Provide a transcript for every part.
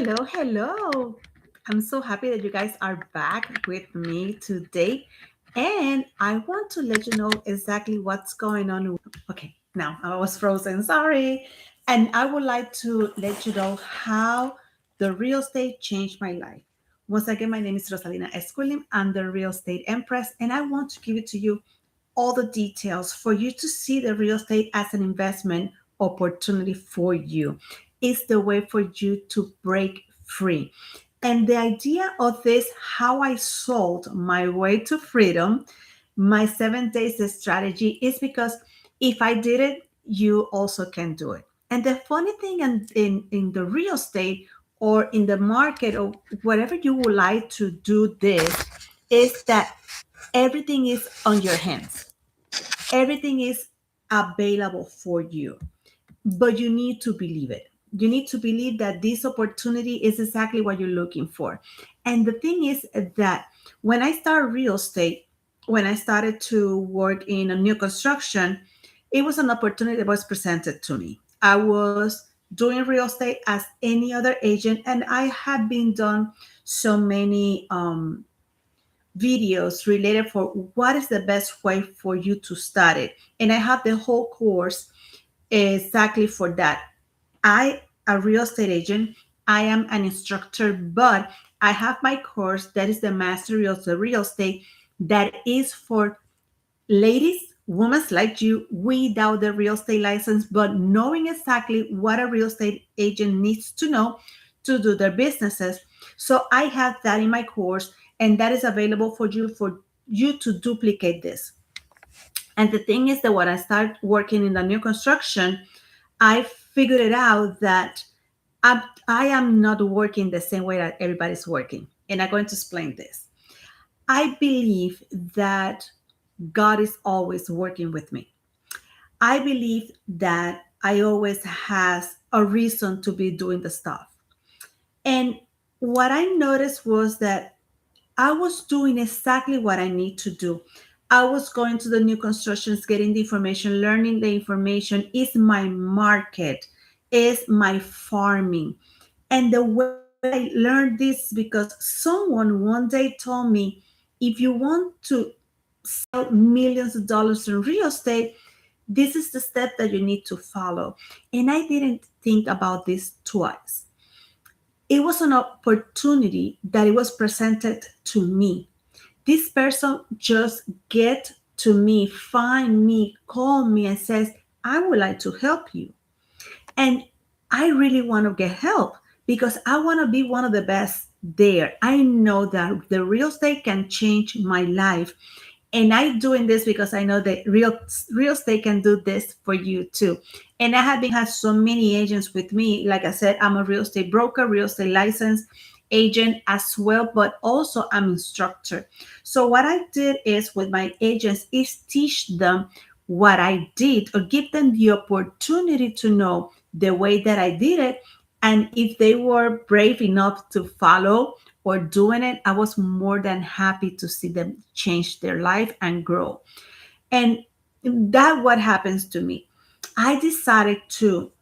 Hello, hello. I'm so happy that you guys are back with me today. And I want to let you know exactly what's going on. Okay, now I was frozen, sorry. And I would like to let you know how the real estate changed my life. Once again, my name is Rosalina Escuelim. I'm the Real Estate Empress, and I want to give it to you all the details for you to see the real estate as an investment opportunity for you. It's the way for you to break free. And the idea of this, how I sold my way to freedom, my 7 days strategy, is because if I did it, you also can do it. And the funny thing in the real estate or in the market or whatever you would like to do this is that everything is on your hands. Everything is available for you, but you need to believe it. You need to believe that this opportunity is exactly what you're looking for. And the thing is that when I started real estate, when I started to work in a new construction, it was an opportunity that was presented to me. I was doing real estate as any other agent, and I had been done so many videos related for what is the best way for you to start it. And I have the whole course exactly for that. I, a real estate agent, I am an instructor, but I have my course that is the mastery of the real estate that is for ladies, women like you without the real estate license, but knowing exactly what a real estate agent needs to know to do their businesses. So I have that in my course, and that is available for you to duplicate this. And the thing is that when I started working in the new construction, I figured it out that I am not working the same way that everybody's working. And I'm going to explain this. I believe that God is always working with me. I believe that I always has a reason to be doing the stuff. And what I noticed was that I was doing exactly what I need to do. I was going to the new constructions, getting the information, learning the information. Is my market, is my farming. And the way I learned this because someone one day told me, if you want to sell millions of dollars in real estate, this is the step that you need to follow. And I didn't think about this twice. It was an opportunity that it was presented to me. This person just get to me, find me, call me and says, I would like to help you. And I really want to get help because I want to be one of the best there. I know that the real estate can change my life. And I'm doing this because I know that real estate can do this for you too. And I have been had so many agents with me. Like I said, I'm a real estate broker, real estate license agent as well, but also I'm instructor. So what I did is with my agents is teach them what I did or give them the opportunity to know the way that I did it. And if they were brave enough to follow or doing it, I was more than happy to see them change their life and grow. And that what happens to me. I decided to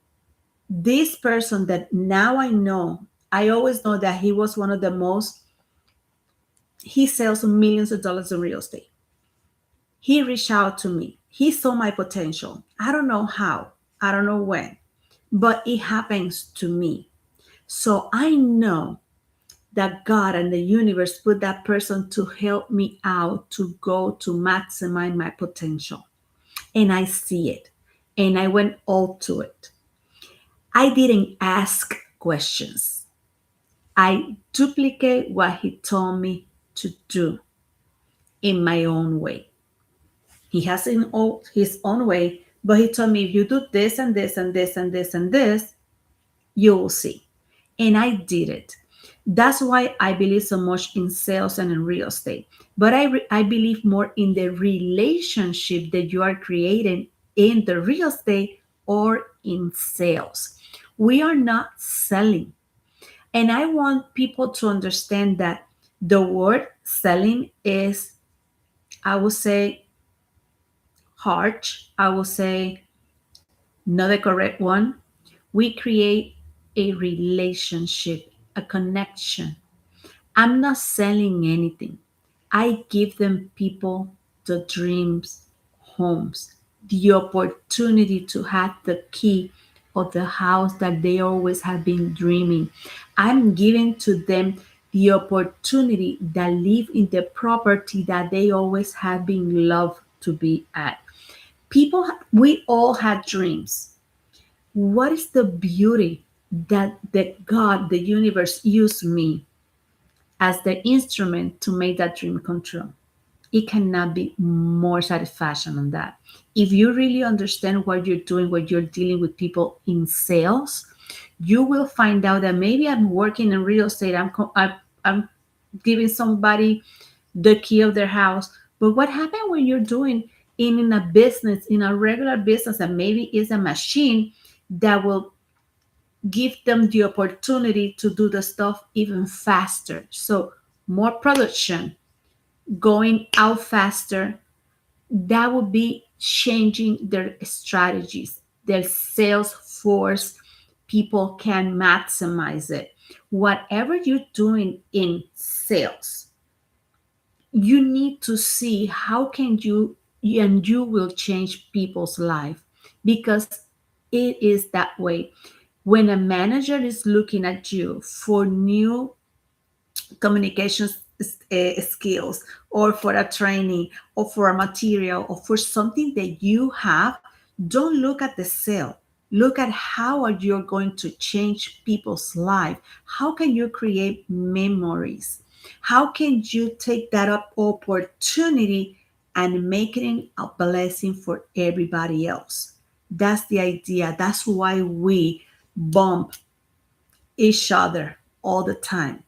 this person that now I know, I always know that he was one of the most, he sells millions of dollars in real estate. He reached out to me. He saw my potential. I don't know how, I don't know when, but it happens to me. So I know that God and the universe put that person to help me out to go to maximize my potential. And I see it. And I went all to it. I didn't ask questions. I duplicate what he told me to do in my own way. He has his own way, but he told me if you do this and this and this and this and this, you will see. And I did it. That's why I believe so much in sales and in real estate. But I believe more in the relationship that you are creating in the real estate or in sales. We are not selling. And I want people to understand that the word selling is, I would say, harsh. I would say, not the correct one. We create a relationship a connection. I'm not selling anything. I give them people the dreams, homes, the opportunity to have the key of the house that they always have been dreaming. I'm giving to them the opportunity that live in the property that they always have been loved to be at. People, we all had dreams. What is the beauty that God, the universe, used me as the instrument to make that dream come true? It cannot be more satisfaction than that. If you really understand what you're doing, what you're dealing with people in sales, you will find out that maybe I'm working in real estate. I'm giving somebody the key of their house. But what happened when you're doing in a business, in a regular business, and maybe it's a machine that will give them the opportunity to do the stuff even faster. So more production, going out faster, that would be changing their strategies, their sales force. People can maximize it. Whatever you're doing in sales, you need to see how can you, and you will change people's life, because it is that way. When a manager is looking at you for new communications skills, or for a training, or for a material, or for something that you have, don't look at the sale. Look at how are you going to change people's life. How can you create memories? How can you take that up opportunity and make it a blessing for everybody else? That's the idea. That's why we bump each other all the time.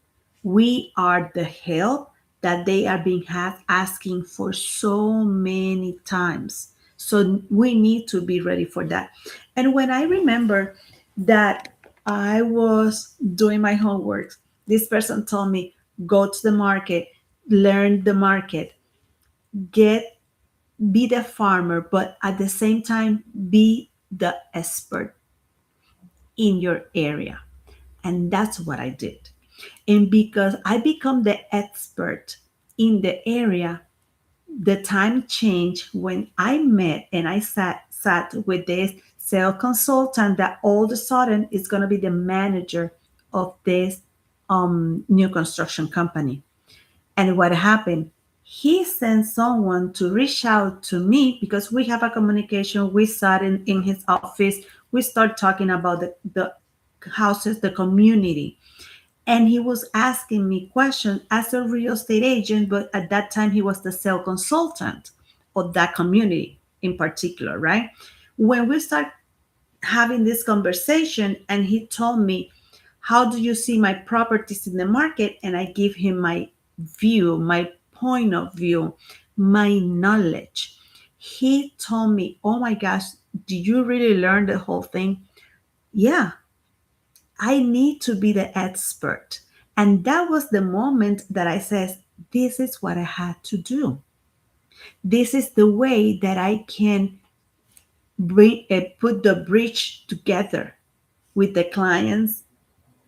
We are the help that they are being asking for so many times. So we need to be ready for that. And when I remember that I was doing my homework, this person told me, go to the market, learn the market, get be the farmer, but at the same time be the expert in your area. And that's what I did. And because I become the expert in the area, the time changed when I met and I sat with this sales consultant that all of a sudden is going to be the manager of this new construction company. And what happened? He sent someone to reach out to me because we have a communication. We sat in his office. We start talking about the houses, the community. And he was asking me questions as a real estate agent, but at that time he was the sales consultant of that community in particular, right? When we start having this conversation and he told me, how do you see my properties in the market? And I give him my view, my point of view, my knowledge. He told me, oh my gosh, do you really learn the whole thing? Yeah, I need to be the expert. And that was the moment that I said, this is what I had to do. This is the way that I can put the bridge together with the clients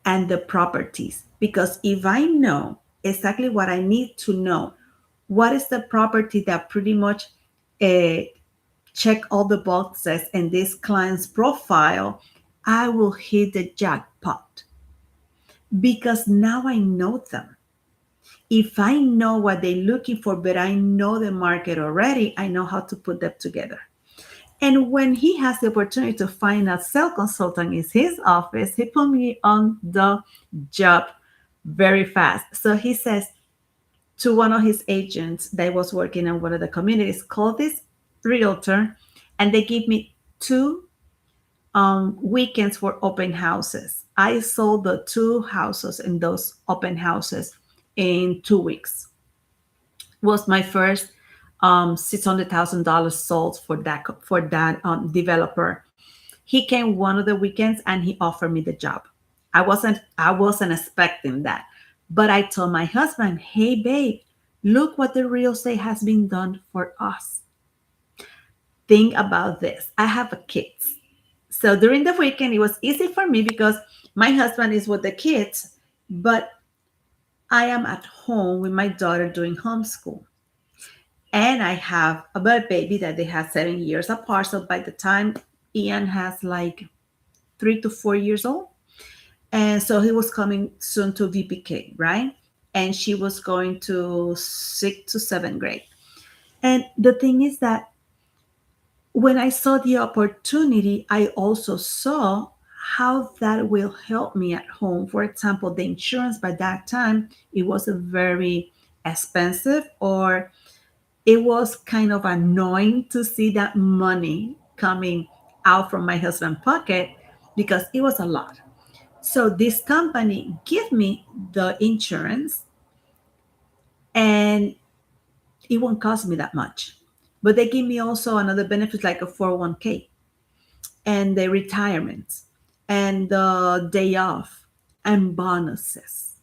and the properties. Because if I know exactly what I need to know, what is the property that pretty much uh, check all the boxes in this client's profile, I will hit the jackpot because now I know them. If I know what they're looking for, but I know the market already, I know how to put them together. And when he has the opportunity to find a sales consultant in his office, he put me on the job very fast. So he says to one of his agents that was working in one of the communities, call this realtor, and they give me two weekends for open houses. I sold the two houses in those open houses in 2 weeks. Was my first $600,000 sold for that developer. He came one of the weekends and he offered me the job. I wasn't expecting that, but I told my husband, "Hey, babe, look what the real estate has been done for us. Think about this. I have a kids." So during the weekend, it was easy for me because my husband is with the kids. But I am at home with my daughter doing homeschool. And I have a bird baby that they have 7 years apart. So by the time Ian has like 3 to 4 years old, and so he was coming soon to VPK, right? And she was going to 6th to 7th grade. And the thing is that when I saw the opportunity, I also saw how that will help me at home. For example, the insurance by that time, it wasn't very expensive, or it was kind of annoying to see that money coming out from my husband's pocket because it was a lot. So this company give me the insurance, and it won't cost me that much. But they give me also another benefit like a 401k and the retirement and the day off and bonuses.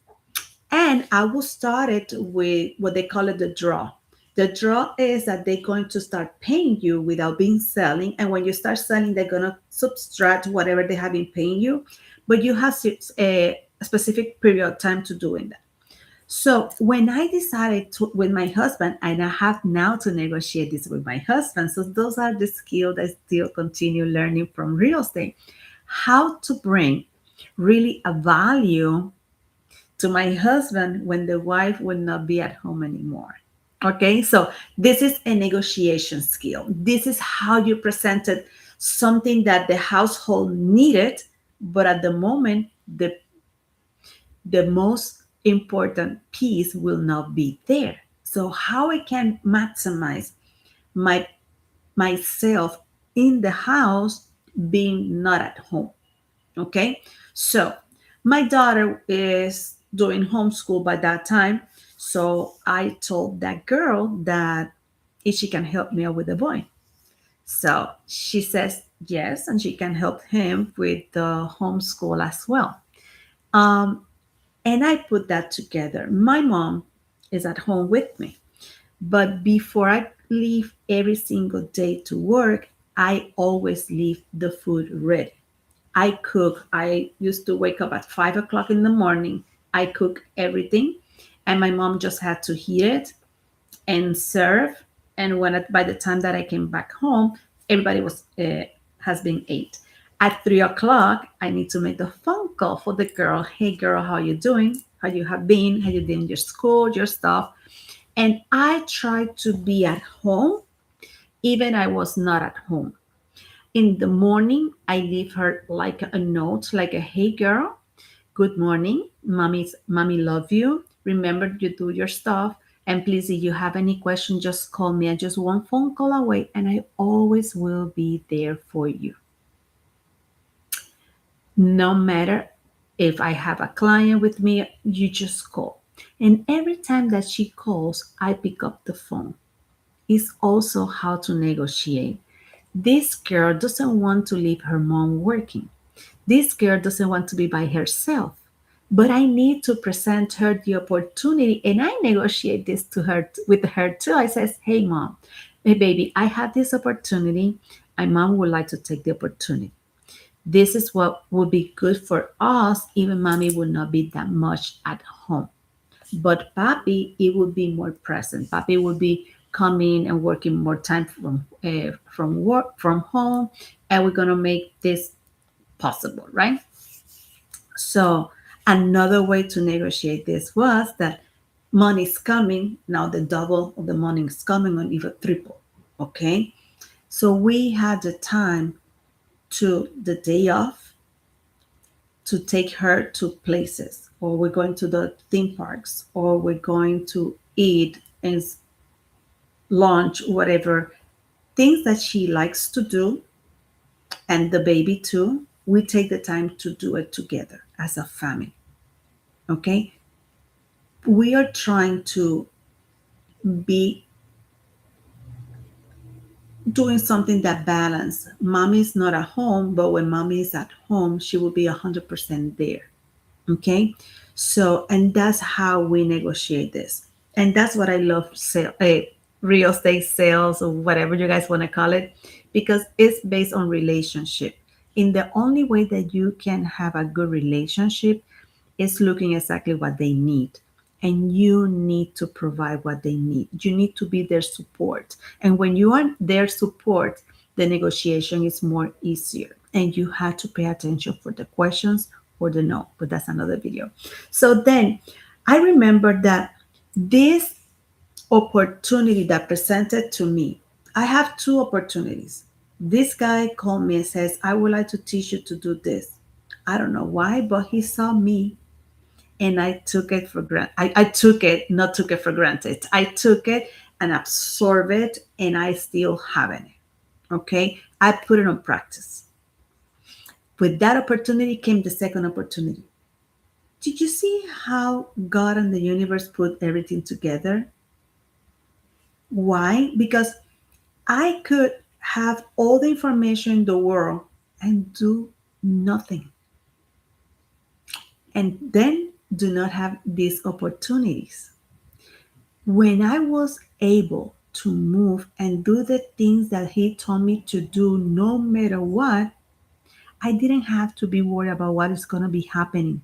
And I will start it with what they call it the draw. The draw is that they're going to start paying you without being selling. And when you start selling, they're going to subtract whatever they have been paying you. But you have a specific period of time to doing that. So when I decided to, with my husband, and I have now to negotiate this with my husband. So those are the skills I still continue learning from real estate. How to bring really a value to my husband when the wife will not be at home anymore. Okay, so this is a negotiation skill. This is how you presented something that the household needed, but at the moment, the most important piece will not be there. So how I can maximize my myself in the house being not at home. Okay, so my daughter is doing homeschool by that time. So I told that girl that if she can help me out with the boy. So she says yes, and she can help him with the homeschool as well. Um, and I put that together. My mom is at home with me. But before I leave every single day to work, I always leave the food ready. I cook. I used to wake up at 5 o'clock in the morning. I cook everything, and my mom just had to heat it and serve. And by the time that I came back home, everybody was has been ate. At 3 o'clock, I need to make the phone call for the girl. Hey, girl, how you doing? How you have been? How you doing your school, your stuff? And I try to be at home, even I was not at home. In the morning, I leave her like a note, like a hey girl, good morning. Mommy love you. Remember you do your stuff. And please, if you have any question, just call me. I'm just one phone call away, and I always will be there for you. No matter if I have a client with me, you just call. And every time that she calls, I pick up the phone. It's also how to negotiate. This girl doesn't want to leave her mom working. This girl doesn't want to be by herself. But I need to present her the opportunity, and I negotiate this to her with her too. I says, "Hey mom, hey baby, I have this opportunity. My mom would like to take the opportunity. This is what would be good for us. Even mommy would not be that much at home. But Papi, it would be more present. Papi would be coming and working more time from work from home, and we're gonna make this possible, right?" So another way to negotiate this was that money is coming now. The double of the money is coming, or even triple. Okay, so we had the time to the day off to take her to places, or we're going to the theme parks, or we're going to eat and lunch, whatever things that she likes to do, and the baby too. We take the time to do it together as a family. Okay, we are trying to be doing something that balance. Mommy is not at home, but when mommy is at home, she will be 100% there. Okay, so and that's how we negotiate this, and that's what I love real estate sales, or whatever you guys want to call it, because it's based on relationship. In the only way that you can have a good relationship is looking exactly what they need. And you need to provide what they need. You need to be their support. And when you are their support, the negotiation is more easier. And you have to pay attention for the questions or the no, but that's another video. So then I remember that this opportunity that presented to me, I have two opportunities. This guy called me and says, I would like to teach you to do this. I don't know why, but he saw me and I took it for granted. I took it, not took it for granted. I took it and absorbed it, and I still haven't. Okay. I put it on practice. With that opportunity came the second opportunity. Did you see how God and the universe put everything together? Why? Because I could have all the information in the world and do nothing. And then do not have these opportunities. When I was able to move and do the things that he told me to do no matter what, I didn't have to be worried about what is going to be happening.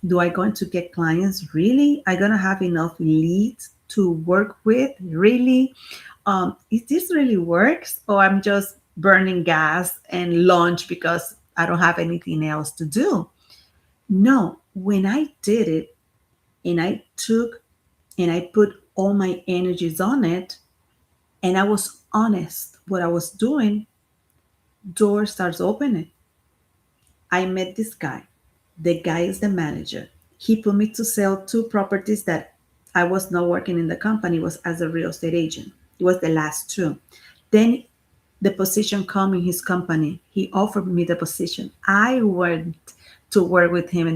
Do I going to get clients? Really? I going to have enough leads to work with? Really? Is this really works? Or I'm just burning gas and launch because I don't have anything else to do? No, when I did it and I took and I put all my energies on it and I was honest what I was doing, doors starts opening. I met this guy. The guy is the manager. He put me to sell two properties that I was not working in the company, was as a real estate agent. It was the last two. Then the position come in his company. He offered me the position. I went to work with him in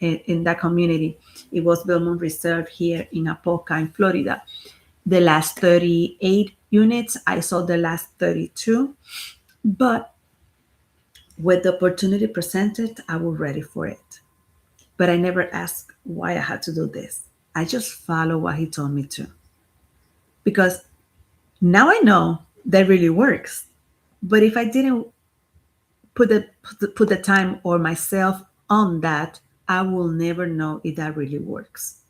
in that community. It was Belmont Reserve here in Apoca in Florida. The last 38 units, I sold the last 32. But with the opportunity presented, I was ready for it. But I never asked why I had to do this. I just follow what he told me to. Because now I know that really works. But if I didn't put the time or myself on that, I will never know if that really works.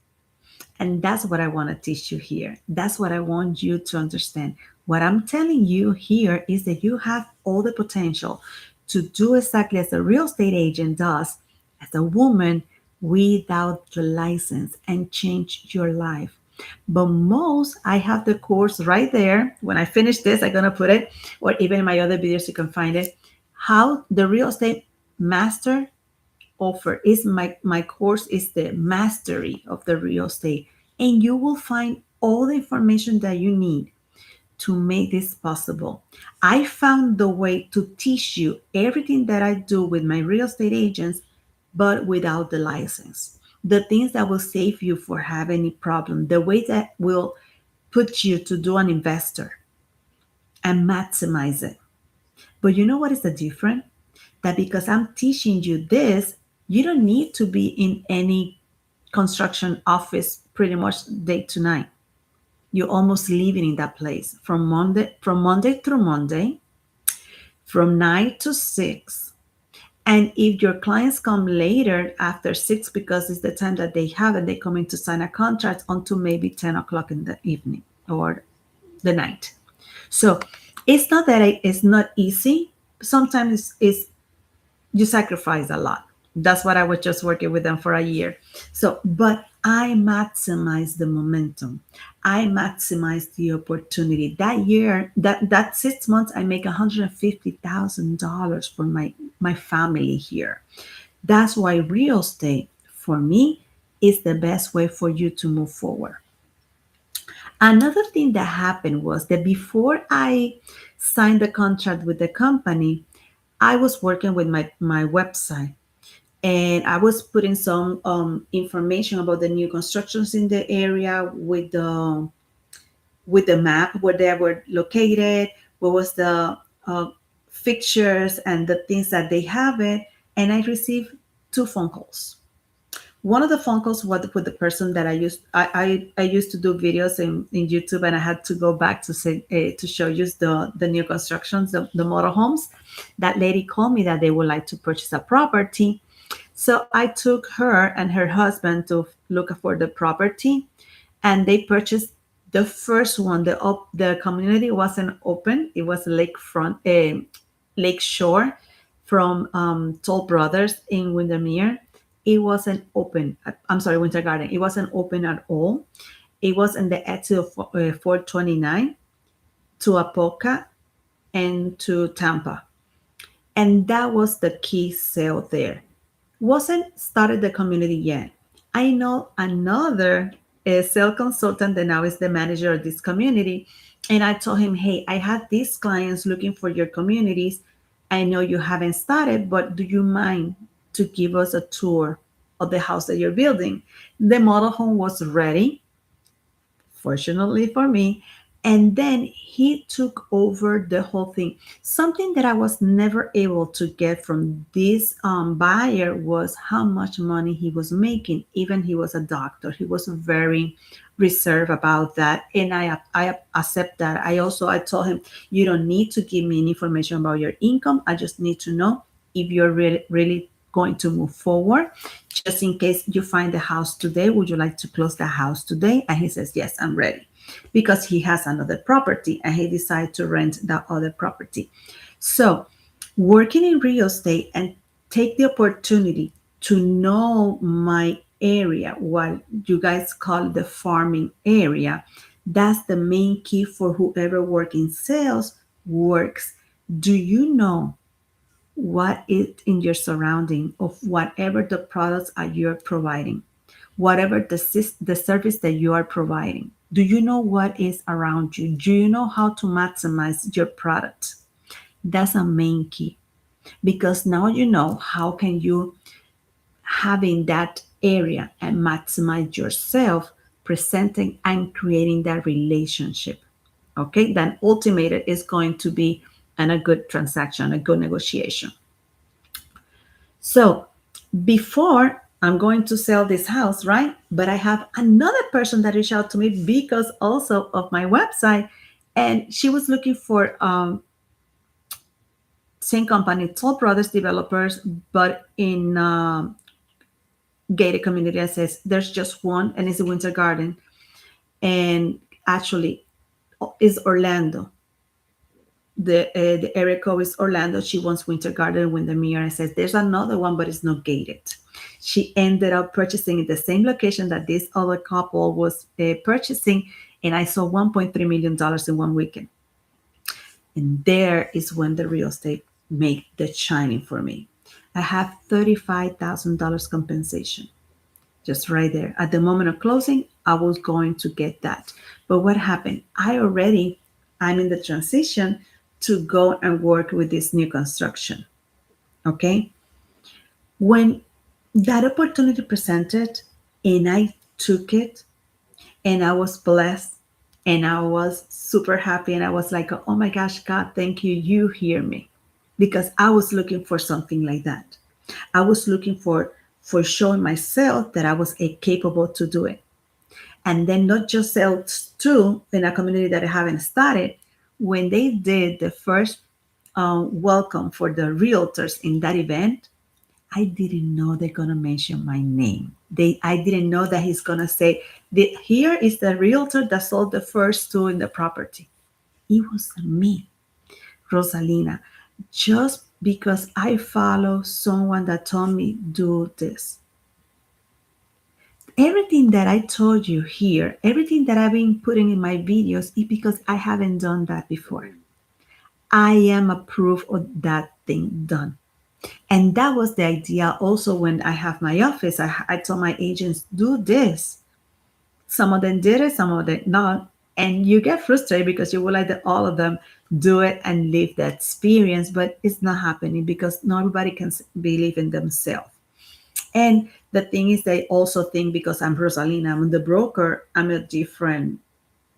And that's what I want to teach you here. That's what I want you to understand. What I'm telling you here is that you have all the potential to do exactly as a real estate agent does, as a woman without the license, and change your life. But most, I have the course right there. When I finish this, I'm going to put it, or even in my other videos, you can find it. How the real estate master offer is my course is the mastery of the real estate, and you will find all the information that you need to make this possible. I found the way to teach you everything that I do with my real estate agents, but without the license. The things that will save you for having any problem, the way that will put you to do an investor and maximize it. But you know what is the difference? That because I'm teaching you this, you don't need to be in any construction office pretty much day to night. You're almost living in that place from Monday through Monday, from 9 to 6. And if your clients come later after 6 because it's the time that they have and they come in to sign a contract until maybe 10 o'clock in the evening or the night. So it's not that it's not easy. Sometimes it's you sacrifice a lot. That's what I was just working with them for a year. So, but I maximize the momentum. I maximize the opportunity. That year, that 6 months, I make $150,000 for my family here. That's why real estate for me is the best way for you to move forward. Another thing that happened was that before I signed the contract with the company, I was working with my website, and I was putting some information about the new constructions in the area with the map where they were located, what was the fixtures and the things that they have it. And I received two phone calls. One of the phone calls was with the person that I used to do videos in YouTube, and I had to go back to say to show you the new constructions, the model homes. That lady called me that they would like to purchase a property. So I took her and her husband to look for the property, and they purchased the first one. The community wasn't open. It was lakefront, lake shore from Toll Brothers in Windermere. It wasn't open. I'm sorry, Winter Garden. It wasn't open at all. It was in the exit of 429 to Apoca and to Tampa. And that was the key sale there. Wasn't started the community yet. I know another sales consultant that now is the manager of this community. And I told him, hey, I had these clients looking for your communities. I know you haven't started, but do you mind to give us a tour of the house that you're building? The model home was ready, fortunately for me. And then he took over the whole thing. Something that I was never able to get from this buyer was how much money he was making. Even he was a doctor. He was very reserved about that. And I accept that. I told him, you don't need to give me any information about your income. I just need to know if you're really going to move forward. Just in case you find the house today, would you like to close the house today? And he says, yes, I'm ready, because he has another property and he decided to rent that other property. So working in real estate and take the opportunity to know my area, what you guys call the farming area, that's the main key for whoever works in sales works. Do you know what is in your surrounding of whatever the products are you're providing, whatever the service that you are providing? Do you know what is around you? Do you know how to maximize your product? That's a main key, because now you know how can you having that area and maximize yourself, presenting and creating that relationship. Okay, then ultimated is going to be a good transaction, a good negotiation. So before I'm going to sell this house, right? But I have another person that reached out to me because also of my website, and she was looking for same company, Toll Brothers developers, but in gated community. I says there's just one, and it's a Winter Garden, and actually is Orlando. The area code is Orlando. She wants Winter Garden, Windermere. I says there's another one, but it's not gated. She ended up purchasing the same location that this other couple was purchasing, and I saw $1.3 million in one weekend. And there is when the real estate made the shining for me. I have $35,000 compensation just right there. At the moment of closing, I was going to get that. But what happened? I'm in the transition to go and work with this new construction. Okay. When that opportunity presented and I took it, and I was blessed, and I was super happy, and I was like, oh my gosh, God, thank you. You hear me, because I was looking for something like that. I was looking for showing myself that I was capable to do it. And then not just sell to in a community that I haven't started. When they did the first welcome for the realtors in that event, I didn't know they're gonna mention my name. I didn't know that he's gonna say, here is the realtor that sold the first two in the property. It was me, Rosalina, just because I follow someone that told me do this. Everything that I told you here, everything that I've been putting in my videos is because I haven't done that before. I am a proof of that thing done. And that was the idea also when I have my office. I told my agents, do this. Some of them did it, some of them not. And you get frustrated because you would like that all of them do it and live the experience, but it's not happening because not everybody can believe in themselves. And the thing is, they also think because I'm Rosalina, I'm the broker, I'm a different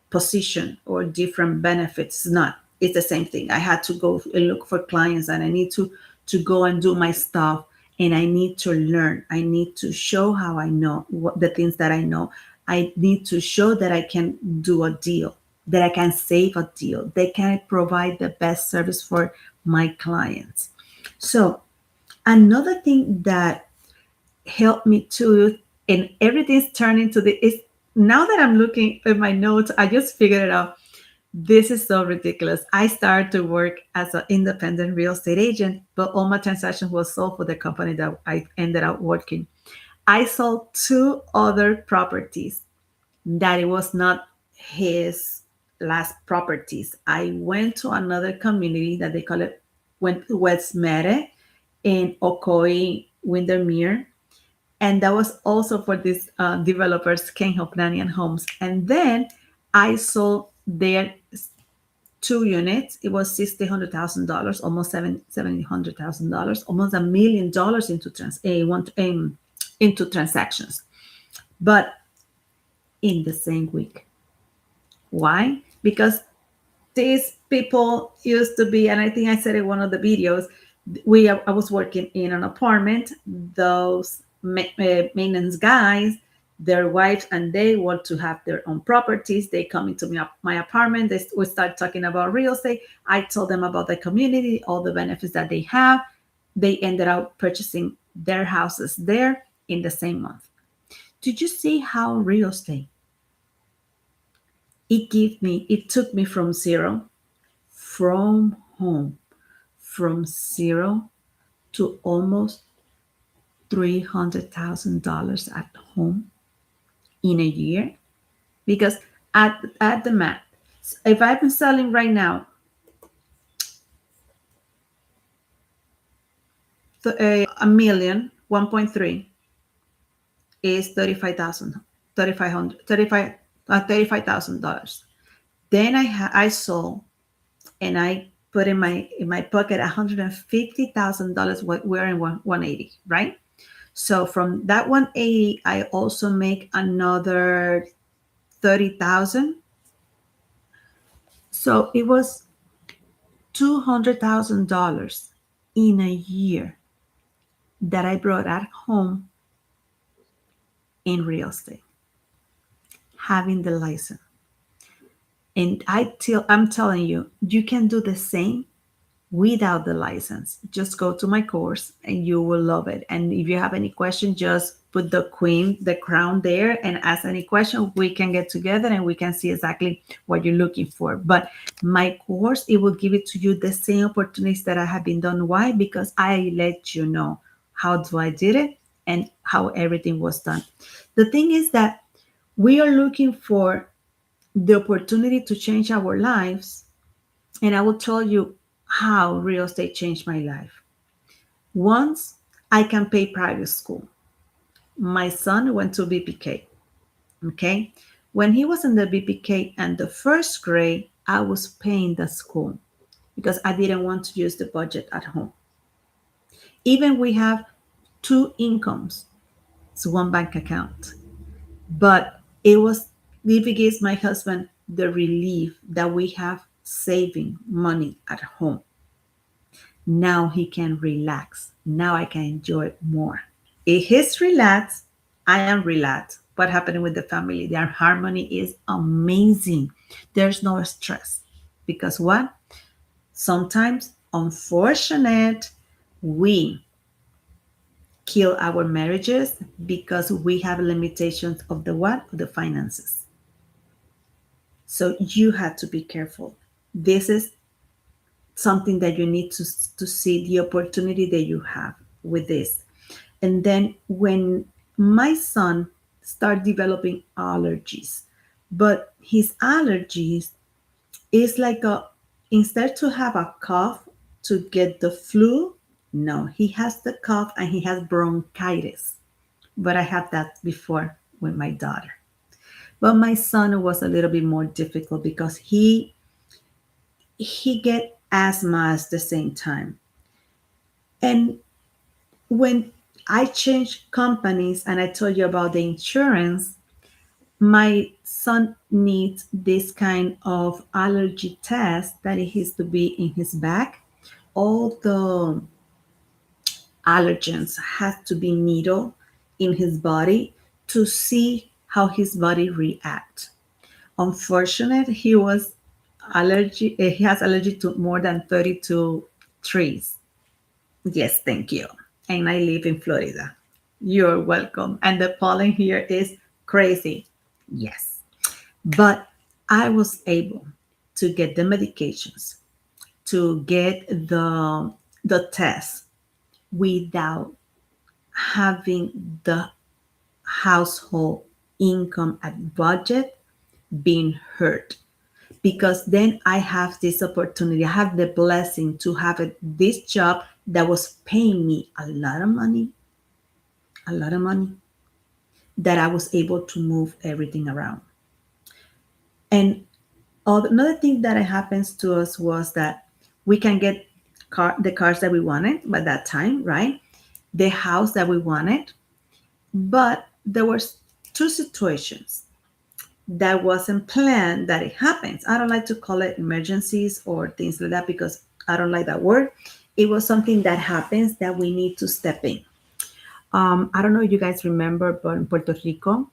position or different benefits. It's not. It's the same thing. I had to go and look for clients, and I need to go and do my stuff, and I need to learn. I need to show how I know what the things that I know. I need to show that I can do a deal, that I can save a deal, they can provide the best service for my clients. So another thing that helped me too. And everything's turning to the, it's, now that I'm looking at my notes, I just figured it out. This is so ridiculous. I started to work as an independent real estate agent, but all my transactions was sold for the company that I ended up working. I sold two other properties that it was not his last properties. I went to another community that they call it West Mere in Ocoee, Windermere. And that was also for these developers, Ken Hoplanian Homes. And then I sold their two units. It was $600,000, almost $700,000, almost $1 million into transactions, but in the same week. Why? Because these people used to be, and I think I said in one of the videos, I was working in an apartment. Those maintenance guys, their wives and they want to have their own properties. They come into my apartment. We start talking about real estate. I told them about the community, all the benefits that they have. They ended up purchasing their houses there in the same month. Did you see how real estate, it took me from zero, from home, from zero to almost $300,000 at home in a year? Because at the math, if I've been selling right now, a million, 1.3 is 35,000, 3,500, $35,000. Then I sold and I put in my pocket $150,000. We're in 180, right? So from that 180, I also make another 30,000. So it was $200,000 in a year that I brought at home in real estate, having the license. And I'm telling you, you can do the same without the license. Just go to my course and you will love it. And if you have any question, just put the crown there and ask any question. We can get together and we can see exactly what you're looking for. But my course, it will give it to you the same opportunities that I have been done. Why? Because I let you know how I did it and how everything was done. The thing is that we are looking for the opportunity to change our lives. And I will tell you how real estate changed my life. Once I can pay private school. My son went to BPK. Okay. When he was in the BPK and the first grade, I was paying the school because I didn't want to use the budget at home. Even we have two incomes, it's one bank account. But it gives my husband the relief that we have saving money at home. Now he can relax. Now I can enjoy more. If he's relaxed, I am relaxed. What happened with the family? Their harmony is amazing. There's no stress. Because what? Sometimes, unfortunate, we kill our marriages because we have limitations of the what? The finances. So you have to be careful. This is something that you need to see the opportunity that you have with this. And then when my son started developing allergies, but his allergies is like instead to have a cough to get the flu, no, he has the cough and he has bronchitis. But I had that before with my daughter. But my son was a little bit more difficult because he get asthma at the same time. And when I changed companies and I told you about the insurance, my son needs this kind of allergy test that it has to be in his back. All the allergens have to be needle in his body to see how his body reacts. Unfortunately, he has allergy to more than 32 trees. Yes, thank you. And I live in Florida. You're welcome. And the pollen here is crazy. Yes. But I was able to get the medications, to get the test without having the household income and budget being hurt, because then I have this opportunity. I have the blessing to have this job that was paying me a lot of money, that I was able to move everything around. And another thing that happens to us was that we can get the cars that we wanted by that time, right? The house that we wanted, but there was two situations that wasn't planned that it happens. I don't like to call it emergencies or things like that because I don't like that word. It was something that happens that we need to step in. I don't know if you guys remember, but in Puerto Rico,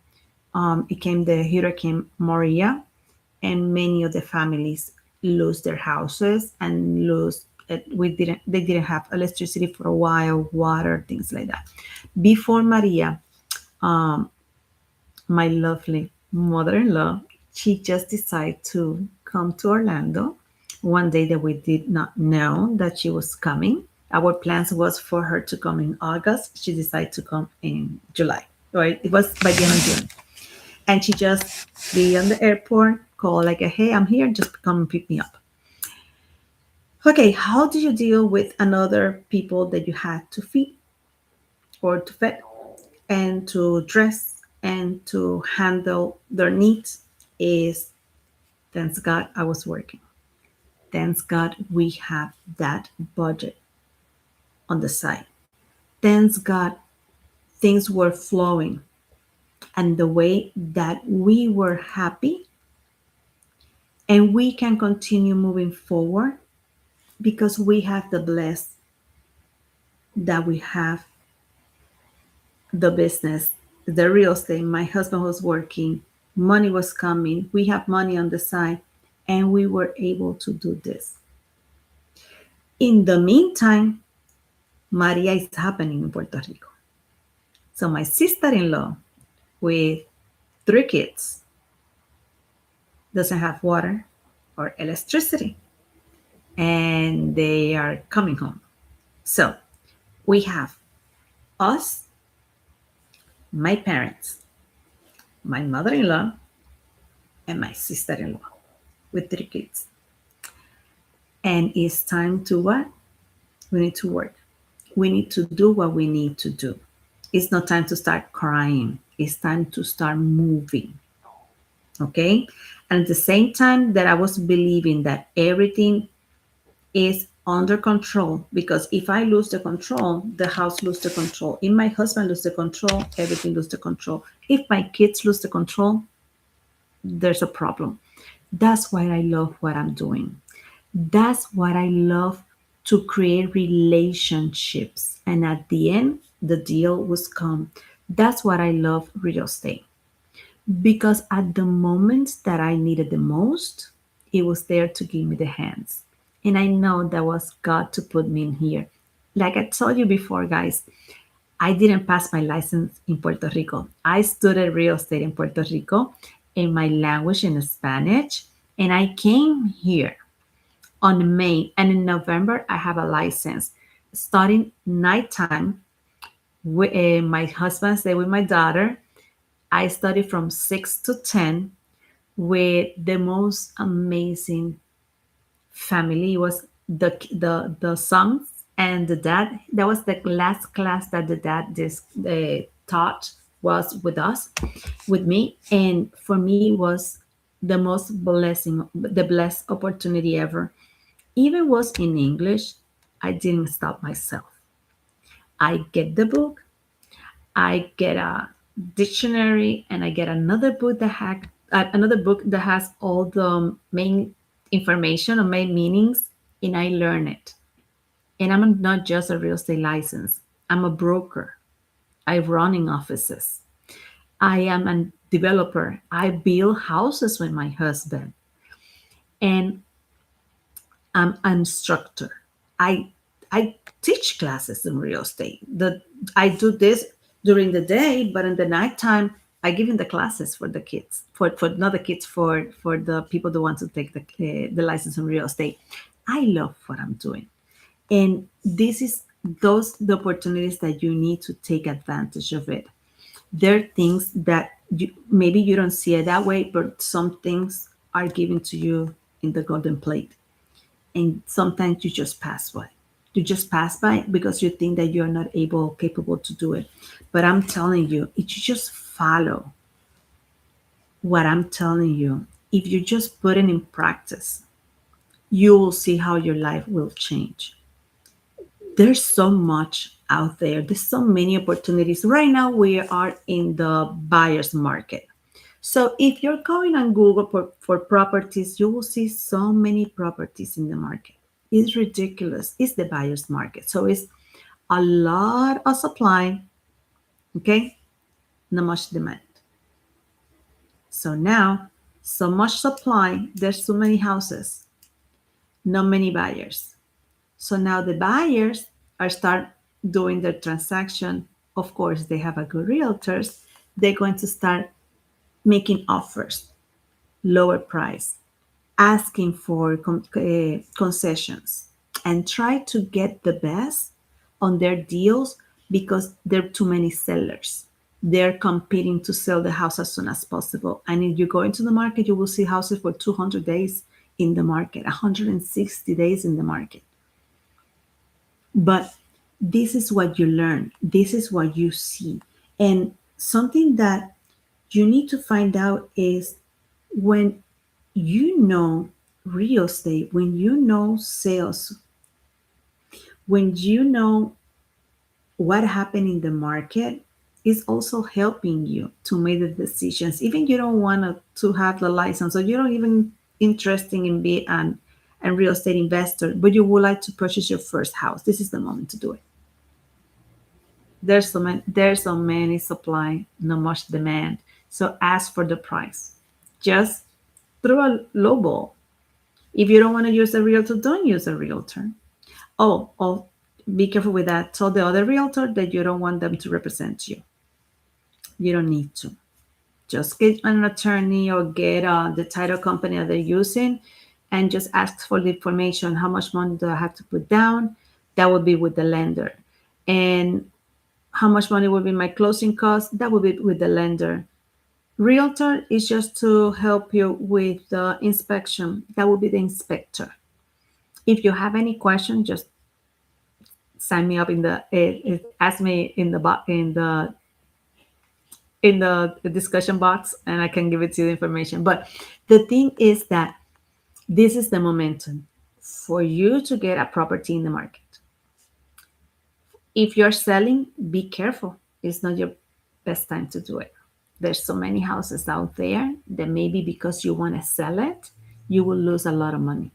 it came the Hurricane Maria, and many of the families lose their houses and lose. They didn't have electricity for a while, water, things like that. Before Maria, um, my lovely mother-in-law, she just decided to come to Orlando one day that we did not know that she was coming. Our plans was for her to come in August. She decided to come in July, right? It was by the end of June. And she just be on the airport, call like, hey, I'm here, just come and pick me up. Okay, how do you deal with another people that you had to feed or to feed and to dress and to handle their needs? Is, thanks God I was working. Thanks God we have that budget on the side. Thanks God things were flowing, and the way that we were happy, and we can continue moving forward because we have the bless that we have the business, the real estate. My husband was working, money was coming, we have money on the side, and we were able to do this. In the meantime, Maria is happening in Puerto Rico. So my sister-in-law with 3 kids doesn't have water or electricity, and they are coming home. So we have us, my parents, my mother-in-law, and my sister-in-law with 3 kids. And it's time to what? We need to work. We need to do what we need to do. It's not time to start crying. It's time to start moving. Okay? And at the same time that I was believing that everything is under control, because if I lose the control, the house lose the control. If my husband lose the control, everything lose the control. If my kids lose the control, there's a problem. That's why I love what I'm doing. That's what I love, to create relationships. And at the end, the deal was come. That's what I love real estate. Because at the moment that I needed the most, it was there to give me the hands. And I know that was God to put me in here. Like I told you before, guys, I didn't pass my license in Puerto Rico. I studied real estate in Puerto Rico in my language in Spanish. And I came here on May, and in November I have a license. Starting nighttime, my husband stayed with my daughter. I studied from 6 to 10 with the most amazing family. It was the sons and the dad. That was the last class that the dad taught, was with us, with me, and for me it was the most blessing, the blessed opportunity ever. Even was in English, I didn't stop myself. I get the book, I get a dictionary, and I get another book that has all the main information or main meanings, and I learn it. And I'm not just a real estate license. I'm a broker. I run in offices. I am a developer. I build houses with my husband. And I'm an instructor. I teach classes in real estate. I do this during the day, but in the nighttime, I give in the classes for the kids, for not the kids, for the people that want to take the license in real estate. I love what I'm doing, and this is those the opportunities that you need to take advantage of it. There are things that maybe you don't see it that way, but some things are given to you in the golden plate, and sometimes you just pass by. You just pass by because you think that you're not able, capable to do it. But I'm telling you, if you just follow what I'm telling you, if you just put it in practice, you will see how your life will change. There's so much out there. There's so many opportunities. Right now, we are in the buyer's market. So if you're going on Google for properties, you will see so many properties in the market. It's ridiculous. It's the buyer's market. So it's a lot of supply, okay? Not much demand. So now, so much supply, there's so many houses, not many buyers. So now the buyers are start doing their transaction. Of course, they have a good realtors. They're going to start making offers, lower price, asking for concessions, and try to get the best on their deals because there are too many sellers. They're competing to sell the house as soon as possible. And if you go into the market, you will see houses for 200 days in the market, 160 days in the market. But this is what you learn, this is what you see. And something that you need to find out is when you know real estate, when you know sales, when you know what happened in the market, is also helping you to make the decisions. Even you don't want to have the license, or you don't even interested in being an real estate investor, but you would like to purchase your first house. This is the moment to do it. There's so many supply, not much demand. So ask for the price. Just throw a low ball. If you don't want to use a realtor, don't use a realtor. Oh, be careful with that. Tell the other realtor that you don't want them to represent you. You don't need to. Just get an attorney or get the title company that they're using and just ask for the information. How much money do I have to put down? That would be with the lender. And how much money will be my closing costs? That will be with the lender. Realtor is just to help you with the inspection. That will be the inspector. If you have any question, just sign me up in the ask me in the discussion box, and I can give it to you the information. But the thing is that this is the momentum for you to get a property in the market. If you're selling, be careful. It's not your best time to do it. There's so many houses out there that maybe because you want to sell it, you will lose a lot of money.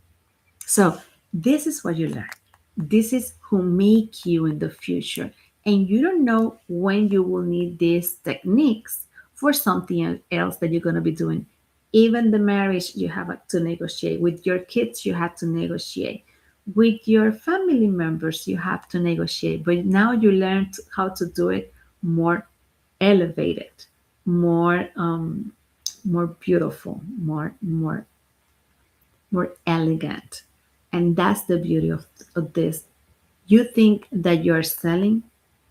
So this is what you learn. This is who make you in the future. And you don't know when you will need these techniques for something else that you're going to be doing. Even the marriage, you have to negotiate. With your kids, you have to negotiate. With your family members, you have to negotiate. But now you learn how to do it more elevated, more beautiful, more elegant. And that's the beauty of this. You think that you're selling,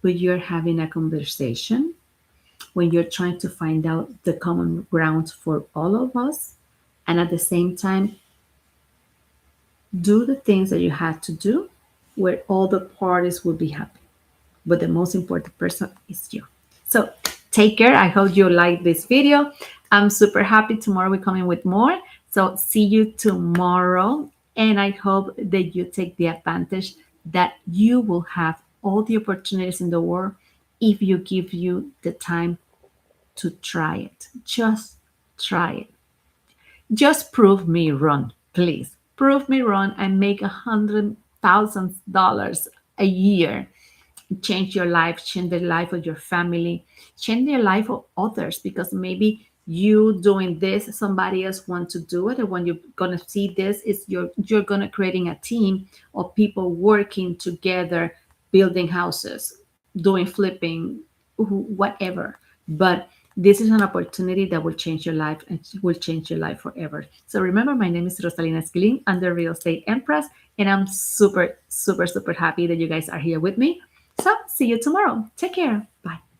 but you're having a conversation when you're trying to find out the common ground for all of us. And at the same time, do the things that you have to do where all the parties will be happy. But the most important person is you. So take care. I hope you like this video. I'm super happy. Tomorrow we're coming with more. So see you tomorrow. And I hope that you take the advantage that you will have all the opportunities in the world if you give you the time to try it. Just try it. Just prove me wrong, please. Prove me wrong and make $100,000 a year. Change your life, change the life of your family, change the life of others, because maybe you doing this, somebody else want to do it. And when you're gonna see this, is you're gonna creating a team of people working together, building houses, doing flipping, whatever. But this is an opportunity that will change your life and will change your life forever. So remember, my name is Rosalina Esquilin. I'm the Real Estate Empress, and I'm super, super, super happy that you guys are here with me. So see you tomorrow. Take care. Bye.